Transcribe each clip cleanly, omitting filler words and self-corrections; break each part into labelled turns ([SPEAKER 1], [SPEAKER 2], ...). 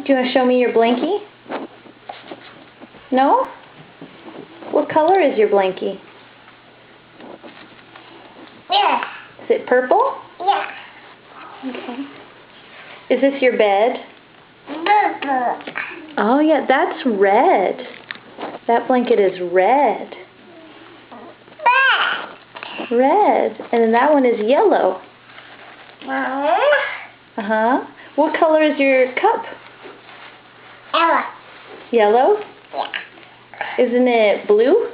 [SPEAKER 1] Do you want to show me your blankie? No? What color is your blankie?
[SPEAKER 2] Yeah.
[SPEAKER 1] Is it purple?
[SPEAKER 2] Yeah.
[SPEAKER 1] Okay. Is this your bed?
[SPEAKER 2] Purple.
[SPEAKER 1] Oh yeah, that's red. That blanket is red.
[SPEAKER 2] Black.
[SPEAKER 1] Red. And then that one is yellow. Uh-huh. What color is your cup?
[SPEAKER 2] Yellow.
[SPEAKER 1] Yellow?
[SPEAKER 2] Yeah.
[SPEAKER 1] Isn't it blue?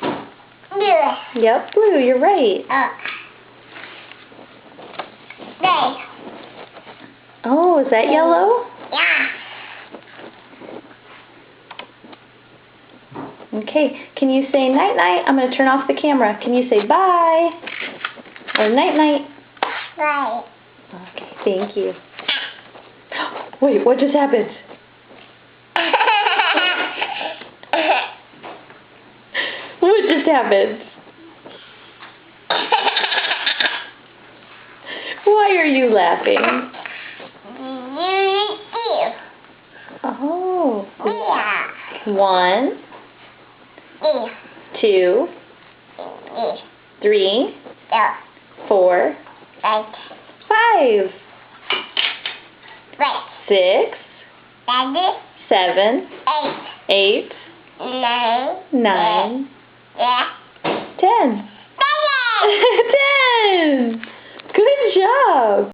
[SPEAKER 2] Blue.
[SPEAKER 1] Yep, blue. You're right.
[SPEAKER 2] Red.
[SPEAKER 1] Oh, is that yellow?
[SPEAKER 2] Yeah.
[SPEAKER 1] Okay. Can you say night-night? I'm going to turn off the camera. Can you say bye? Or night-night?
[SPEAKER 2] Right.
[SPEAKER 1] Okay, thank you. Wait, what just happened? What just happened? Why are you laughing? Oh.
[SPEAKER 2] Yeah.
[SPEAKER 1] 1, 2, 3, 4, 5, 6, 7, 8, 9, 10. 10! Good job!